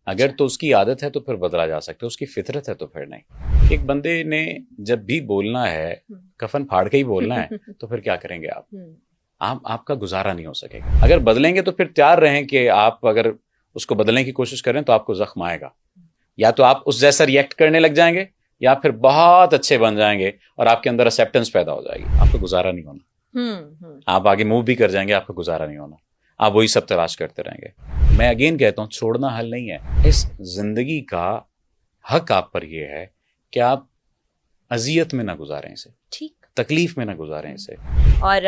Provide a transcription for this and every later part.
اگر تو اس کی عادت ہے تو پھر بدلا جا سکتا ہے، اس کی فطرت ہے تو پھر نہیں۔ ایک بندے نے جب بھی بولنا ہے کفن پھاڑ کے ہی بولنا ہے تو پھر کیا کریں گے آپ کا گزارا نہیں ہو سکے گا۔ اگر بدلیں گے تو پھر تیار رہیں کہ آپ اگر اس کو بدلنے کی کوشش کریں تو آپ کو زخم آئے گا، یا تو آپ اس جیسا ریئیکٹ کرنے لگ جائیں گے یا پھر بہت اچھے بن جائیں گے اور آپ کے اندر ایکسیپٹنس پیدا ہو جائے گی، آپ کا گزارا نہیں ہونا۔ آپ آگے موو بھی کر جائیں گے، آپ کا گزارا نہیں ہونا، آپ وہی سب تلاش کرتے رہیں گے۔ میں اگین کہتا ہوں چھوڑنا حل نہیں ہے، اس زندگی کا حق آپ پر یہ ہے کہ آپ اذیت میں نہ گزاریں اسے، ٹھیک، تکلیف میں نہ گزاریں اسے، اور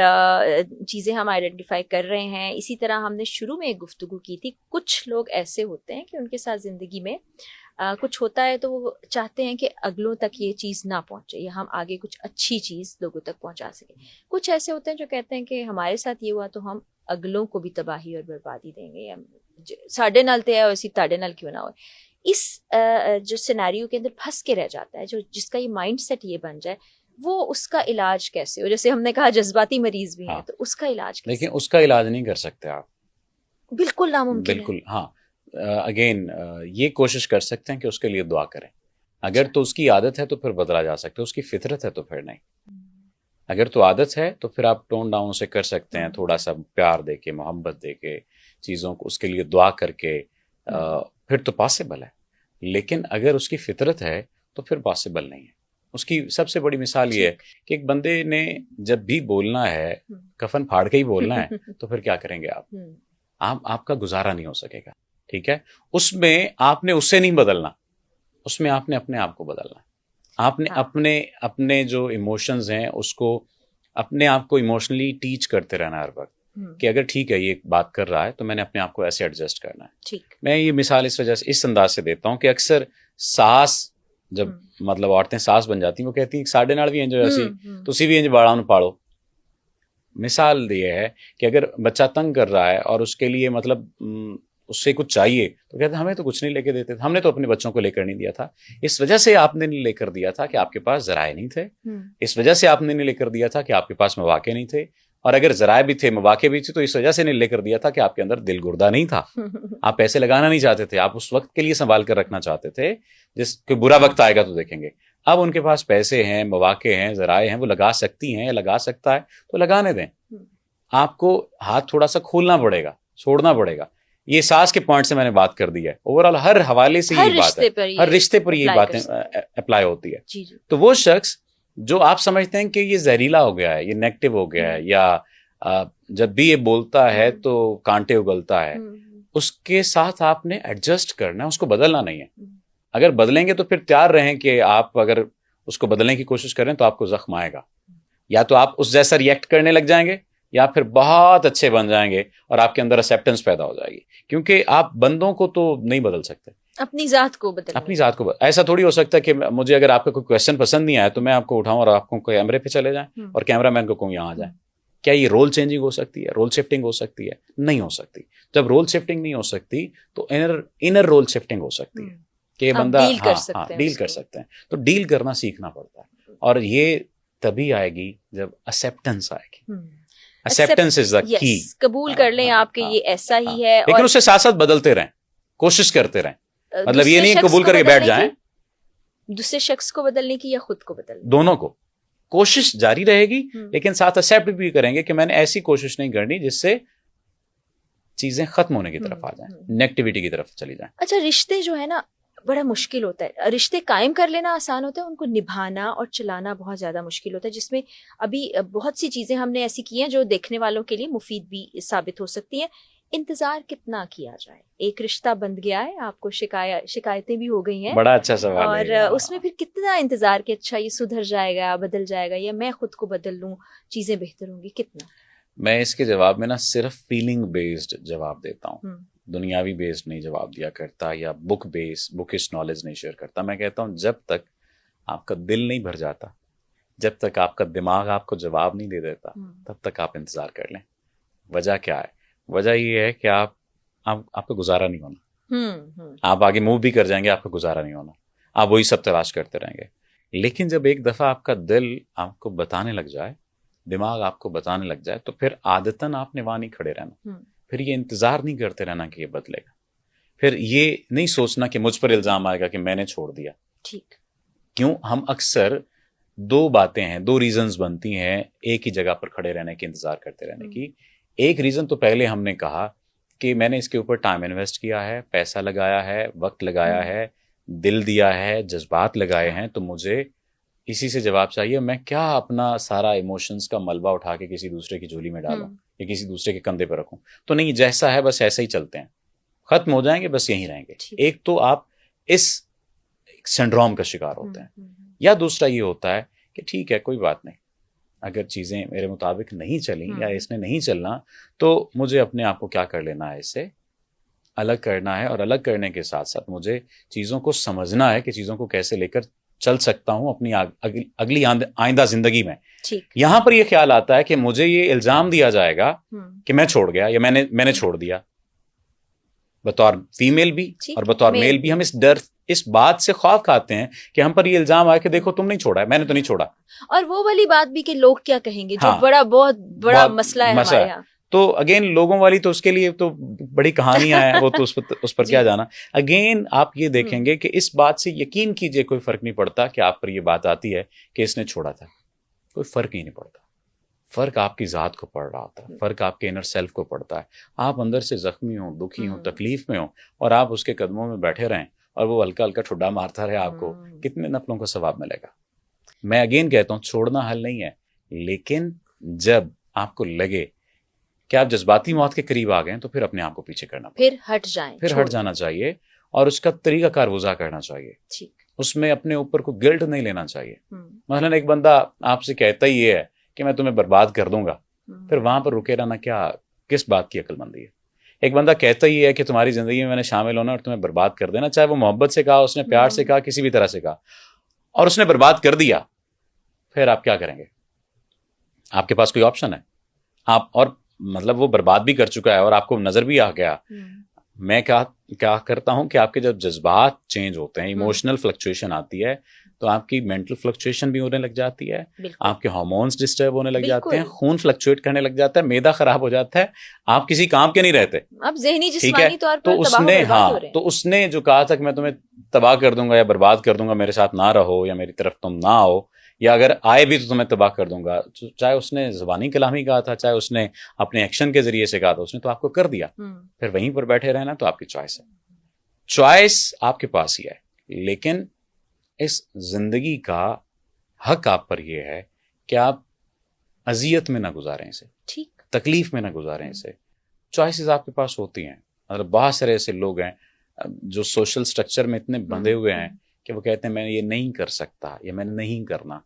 چیزیں ہم آئیڈینٹیفائی کر رہے ہیں۔ اسی طرح ہم نے شروع میں ایک گفتگو کی تھی، کچھ لوگ ایسے ہوتے ہیں کہ ان کے ساتھ زندگی میں کچھ ہوتا ہے تو وہ چاہتے ہیں کہ اگلوں تک یہ چیز نہ پہنچے یا ہم آگے کچھ اچھی چیز لوگوں تک پہنچا سکیں۔ کچھ ایسے ہوتے ہیں جو کہتے ہیں کہ ہمارے ساتھ یہ ہوا تو ہم اگلوں کو بھی تباہی اور بربادی دیں گے، یا ساڈے نال تے ہے اسی تاڈے نال کیوں نہ ہو۔ اس جو سینیریو کے اندر پھنس کے رہ جاتا ہے، جو جس کا یہ مائنڈ سیٹ یہ بن جائے، وہ اس کا علاج کیسے ہو؟ جیسے ہم نے کہا جذباتی مریض بھی ہیں، تو اس کا علاج کیسے؟ لیکن اس کا علاج نہیں کر سکتے آپ، بالکل ناممکن ہے۔ بالکل، ہاں، اگین یہ کوشش کر سکتے ہیں کہ اس کے لیے دعا کریں۔ اگر تو اس کی عادت ہے تو پھر بدلا جا سکتا ہے، اس کی فطرت ہے تو پھر نہیں۔ اگر تو عادت ہے تو پھر آپ ٹون ڈاؤن سے کر سکتے ہیں، تھوڑا سا پیار دے کے، محبت دے کے، چیزوں کو اس کے لیے دعا کر کے، پھر تو پاسبل ہے۔ لیکن اگر اس کی فطرت ہے تو پھر پاسبل نہیں ہے۔ اس کی سب سے بڑی مثال یہ ہے کہ ایک بندے نے جب بھی بولنا ہے کفن پھاڑ کے ہی بولنا ہے تو پھر کیا کریں گے آپ کا گزارا نہیں ہو سکے گا، ٹھیک ہے؟ اس میں آپ نے اسے نہیں بدلنا، اس میں آپ نے اپنے آپ کو بدلنا، آپ نے اپنے جو ایموشنز ہیں اس کو اپنے آپ کو ایموشنلی ٹیچ کرتے رہنا ہر وقت کہ اگر ٹھیک ہے یہ بات کر رہا ہے تو میں نے اپنے آپ کو ایسے ایڈجسٹ کرنا ہے۔ میں یہ مثال اس وجہ سے اس انداز سے دیتا ہوں کہ اکثر ساس جب مطلب عورتیں ساس بن جاتی ہیں، وہ کہتی ہیں ساڈے نال بھی انج ہویا سی، تسی بھی انج باڑاں نوں پاڑو۔ مثال یہ ہے کہ اگر بچہ تنگ کر رہا ہے اور اس کے لیے مطلب اس سے کچھ چاہیے تو کہتے ہیں ہمیں تو کچھ نہیں لے کے دیتے تھے، ہم نے تو اپنے بچوں کو لے کر نہیں دیا تھا، اس وجہ سے آپ نے نہیں لے کر دیا تھا کہ آپ کے پاس ذرائع نہیں تھے، اس وجہ سے آپ نے نہیں لے کر دیا تھا کہ آپ کے پاس مواقع نہیں تھے، اور اگر ذرائع بھی تھے، مواقع بھی تھے، تو اس وجہ سے نہیں لے کر دیا تھا کہ آپ کے اندر دل گردہ نہیں تھا، آپ پیسے لگانا نہیں چاہتے تھے، آپ اس وقت کے لیے سنبھال کر رکھنا چاہتے تھے جس کوئی برا وقت آئے گا تو دیکھیں گے۔ اب ان کے پاس پیسے ہیں، مواقع ہیں، ذرائع ہیں، وہ لگا سکتی ہیں یا لگا سکتا ہے تو لگانے دیں۔ آپ کو ہاتھ تھوڑا سا کھولنا پڑے گا، چھوڑنا پڑے گا۔ یہ ساس کے پوائنٹ سے میں نے بات کر دی ہے، اوورآل ہر حوالے سے یہ بات ہے، ہر رشتے پر یہ باتیں اپلائی ہوتی ہے۔ تو وہ شخص جو آپ سمجھتے ہیں کہ یہ زہریلا ہو گیا ہے، یہ نیگیٹو ہو گیا ہے، یا جب بھی یہ بولتا ہے تو کانٹے اگلتا ہے، اس کے ساتھ آپ نے ایڈجسٹ کرنا ہے، اس کو بدلنا نہیں ہے۔ اگر بدلیں گے تو پھر تیار رہیں کہ آپ اگر اس کو بدلنے کی کوشش کریں تو آپ کو زخم آئے گا، یا تو آپ اس جیسا ریئیکٹ کرنے لگ جائیں گے یا پھر بہت اچھے بن جائیں گے اور آپ کے اندر ایکسیپٹنس پیدا ہو جائے گی، کیونکہ آپ بندوں کو تو نہیں بدل سکتے، اپنی ذات کو بدل، اپنی ذات کو ایسا تھوڑی ہو سکتا ہے کہ مجھے اگر آپ کا کوئی کویشچن پسند نہیں آیا تو میں آپ کو اٹھاؤں اور آپ کو کیمرے پہ چلے جائیں اور کیمرہ مین کو کہوں یہاں آ جائیں۔ کیا یہ رول چینجنگ ہو سکتی ہے؟ رول شفٹنگ ہو سکتی ہے؟ نہیں ہو سکتی۔ جب رول شفٹنگ نہیں ہو سکتی تو انر رول شفٹنگ ہو سکتی ہے کہ یہ بندہ ڈیل کر سکتے ہیں، تو ڈیل کرنا سیکھنا پڑتا ہے، اور یہ تبھی آئے گی جب ایکسیپٹنس آئے گی۔ ایکسیپٹنس از دا کی، قبول کر لیں آپ کہ یہ ایسا ہی ہے، لیکن اس سے ساتھ ساتھ بدلتے رہیں، کوشش کرتے رہیں، مطلب یہ نہیں قبول کر کے بیٹھ جائیں۔ دوسرے شخص کو بدلنے کی یا خود کو بدلنے، دونوں کو کوشش جاری رہے گی، لیکن ساتھ ایکسیپٹ بھی کریں گے کہ میں نے ایسی کوشش نہیں کرنی جس سے چیزیں ختم ہونے کی طرف آ جائیں، نیگیٹیوٹی کی طرف چلی جائیں۔ اچھا، رشتے جو ہے نا بڑا مشکل ہوتا ہے، رشتے قائم کر لینا آسان ہوتا ہے، ان کو نبھانا اور چلانا بہت زیادہ مشکل ہوتا ہے، جس میں ابھی بہت سی چیزیں ہم نے ایسی کی ہیں جو دیکھنے والوں کے لیے مفید بھی ثابت ہو سکتی ہیں۔ انتظار کتنا کیا جائے؟ ایک رشتہ بند گیا ہے، آپ کو شکایتیں بھی ہو گئی ہیں، بڑا اچھا سوال ہے، اور اس میں پھر کتنا انتظار کہ اچھا یہ سدھر جائے گا، بدل جائے گا، یا میں خود کو بدل لوں چیزیں بہتر ہوں گی؟ کتنا؟ میں اس کے جواب میں نا صرف فیلنگ بیسڈ جواب دیتا ہوں، دنیاوی بیسڈ نہیں جواب دیا کرتا، یا بکش نالج نہیں شیئر کرتا۔ میں کہتا ہوں جب تک آپ کا دل نہیں بھر جاتا، جب تک آپ کا دماغ آپ کو جواب نہیں دے دیتا، تب تک آپ انتظار کر لیں۔ وجہ کیا ہے؟ وجہ یہ ہے کہ آپ کا گزارا نہیں ہونا، آپ آگے موو بھی کر جائیں گے، آپ کا گزارا نہیں ہونا، آپ وہی سب تلاش کرتے رہیں گے۔ لیکن جب ایک دفعہ آپ کا دل آپ کو بتانے لگ جائے، دماغ آپ کو بتانے لگ جائے، تو پھر عادتاً آپ نے وہاں نہیں کھڑے رہنا، پھر یہ انتظار نہیں کرتے رہنا کہ یہ بدلے گا، پھر یہ نہیں سوچنا کہ مجھ پر الزام آئے گا کہ میں نے چھوڑ دیا. ٹھیک. کیوں؟ ہم اکثر دو باتیں ہیں، دو ریزنز بنتی ہیں ایک ہی جگہ پر کھڑے رہنے کی، انتظار کرتے رہنے کی. ایک ریزن تو پہلے ہم نے کہا کہ میں نے اس کے اوپر ٹائم انویسٹ کیا ہے، پیسہ لگایا ہے، وقت لگایا ہے، دل دیا ہے، جذبات لگائے ہیں، تو مجھے اسی سے جواب چاہیے. میں کیا اپنا سارا ایموشنز کا ملبہ اٹھا کے کسی دوسرے کی جھولی میں ڈالوں یا کسی دوسرے کے کندھے پہ رکھوں؟ تو نہیں، جیسا ہے بس ایسا ہی چلتے ہیں، ختم ہو جائیں گے، بس یہیں رہیں گے. ایک تو آپ اس سنڈروم کا شکار ہوتے ہیں، یا دوسرا یہ ہوتا ہے کہ ٹھیک ہے کوئی بات نہیں، اگر چیزیں میرے مطابق نہیں چلیں یا اس نے نہیں چلنا تو مجھے اپنے آپ کو کیا کر لینا ہے، اس سے الگ کرنا ہے. اور الگ کرنے کے ساتھ ساتھ مجھے چیزوں کو سمجھنا ہے کہ چیزوں کو کیسے لے کر چل سکتا ہوں اپنی اگلی آئندہ زندگی میں. یہاں پر یہ خیال آتا ہے کہ مجھے یہ الزام دیا جائے گا کہ میں چھوڑ گیا یا میں نے چھوڑ دیا. بطور فیمیل بھی اور بطور میل بھی ہم اس بات سے خوف کھاتے ہیں کہ ہم پر یہ الزام آئے کہ دیکھو تم نہیں چھوڑا ہے، میں نے تو نہیں چھوڑا. اور وہ والی بات بھی کہ لوگ کیا کہیں گے، جو بہت بڑا مسئلہ ہے ہمارے یہاں. تو اگین لوگوں والی تو اس کے لیے تو بڑی کہانیاں ہیں، وہ تو اس پر کیا جانا. اگین آپ یہ دیکھیں گے کہ اس بات سے یقین کیجئے کوئی فرق نہیں پڑتا کہ آپ پر یہ بات آتی ہے کہ اس نے چھوڑا تھا، کوئی فرق ہی نہیں پڑتا. فرق آپ کی ذات کو پڑ رہا ہوتا ہے، فرق آپ کے انر سیلف کو پڑتا ہے. آپ اندر سے زخمی ہوں، دکھی ہوں، تکلیف میں ہوں، اور آپ اس کے قدموں میں بیٹھے رہیں اور وہ ہلکا ہلکا ٹھڈا مارتا رہے آپ کو، کتنے نفلوں کا ثواب ملے گا. میں اگین کہتا ہوں چھوڑنا حل نہیں ہے، لیکن جب آپ کو لگے کہ آپ جذباتی موت کے قریب آ گئے تو پھر اپنے آپ کو پیچھے کرنا، پھر ہٹ جانا چاہیے اور اس کا طریقہ کار وضع کرنا چاہیے. اس میں اپنے اوپر کو گلٹ نہیں لینا چاہیے. مثلا ایک بندہ آپ سے کہتا ہی یہ ہے کہ میں تمہیں برباد کر دوں گا، پھر وہاں پر رکے رہنا کس بات کی عقل مندی ہے؟ ایک بندہ کہتا ہی ہے کہ تمہاری زندگی میں نے شامل ہونا اور تمہیں برباد کر دینا، چاہے وہ محبت سے کہا، اس نے پیار سے کہا، کسی بھی طرح سے کہا، اور اس نے برباد کر دیا، پھر آپ کیا کریں گے؟ آپ کے پاس کوئی آپشن ہے؟ آپ اور مطلب وہ برباد بھی کر چکا ہے اور آپ کو نظر بھی آ گیا. میں کیا کرتا ہوں کہ آپ کے جب جذبات چینج ہوتے ہیں، ایموشنل فلکچویشن آتی ہے، تو آپ کی مینٹل فلکچویشن بھی ہونے لگ جاتی ہے، آپ کے ہارمونز ڈسٹرب ہونے لگ جاتے ہیں، خون فلکچویٹ کرنے لگ جاتا ہے، معدہ خراب ہو جاتا ہے، آپ کسی کام کے نہیں رہتے. اب ذہنی جسمانی طور پر تو اس نے جو کہا تھا کہ میں تمہیں تباہ کر دوں گا یا برباد کر دوں گا، میرے ساتھ نہ رہو یا میری طرف تم نہ آؤ، یا اگر آئے بھی تو تمہیں تباہ کر دوں گا، چاہے اس نے زبانی کلامی کہا تھا، چاہے اس نے اپنے ایکشن کے ذریعے سے کہا تھا، اس نے تو آپ کو کر دیا. پھر وہیں پر بیٹھے رہنا تو آپ کی چوائس ہے. چوائس آپ کے پاس ہی ہے، لیکن اس زندگی کا حق آپ پر یہ ہے کہ آپ اذیت میں نہ گزاریں اسے، تکلیف میں نہ گزاریں اسے. چوائسز آپ کے پاس ہوتی ہیں. مطلب بہت سارے ایسے لوگ ہیں جو سوشل سٹرکچر میں اتنے بندھے ہوئے ہیں کہ وہ کہتے ہیں میں یہ نہیں کر سکتا یا میں نہیں کرنا.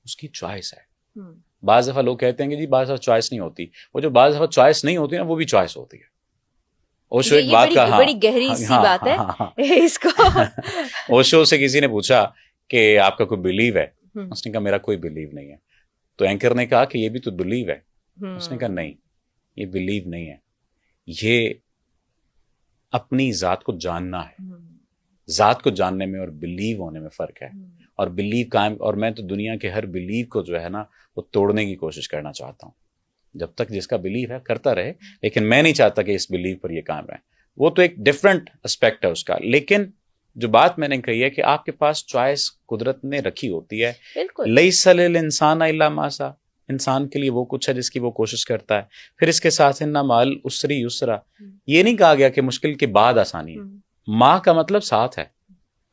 اس کی چوائس ہے. بعض دفعہ لوگ کہتے ہیں کہ جی بعض دفعہ چوائس نہیں ہوتی. وہ جو بعض دفعہ چوائس نہیں ہوتی نا، وہ بھی چوائس ہوتی ہے. اوشو ایک بات کا بڑی گہری سی بات ہے اس کو. اوشو سے کسی نے پوچھا کہ آپ کا کوئی بلیو ہے؟ اس نے کہا میرا کوئی بلیو نہیں ہے. تو اینکر نے کہا کہ یہ بھی تو بلیو ہے. اس نے کہا نہیں، یہ بلیو نہیں ہے، یہ اپنی ذات کو جاننا ہے. ذات کو جاننے میں اور بلیو ہونے میں فرق ہے. اور بلیو قائم، اور میں تو دنیا کے ہر بلیو کو جو ہے نا وہ توڑنے کی کوشش کرنا چاہتا ہوں. جب تک جس کا بلیو ہے کرتا رہے، لیکن میں نہیں چاہتا کہ اس بلیو پر یہ قائم رہے. وہ تو ایک ڈفرنٹ اسپیکٹ ہے اس کا. لیکن جو بات میں نے کہی ہے کہ آپ کے پاس چوائس قدرت نے رکھی ہوتی ہے. لیس للانسان الا ما سعی. انسان کے لیے وہ کچھ ہے جس کی وہ کوشش کرتا ہے. پھر اس کے ساتھ ان مال اسری یسرا. یہ نہیں کہا گیا کہ مشکل کے بعد آسانی ہے. ماں کا مطلب ساتھ ہے.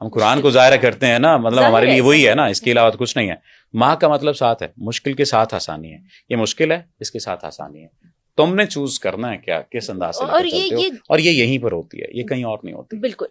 ہم قرآن کو ظاہر کرتے ہیں نا، مطلب ہمارے لیے وہی ہے نا، اس کے علاوہ کچھ نہیں ہے. ماں کا مطلب ساتھ ہے. مشکل کے ساتھ آسانی ہے. یہ مشکل ہے، اس کے ساتھ آسانی ہے. تم نے چوز کرنا ہے کیا، کس انداز سے چلتے ہو. اور یہ یہیں پر ہوتی ہے، یہ کہیں اور نہیں ہوتی. بالکل.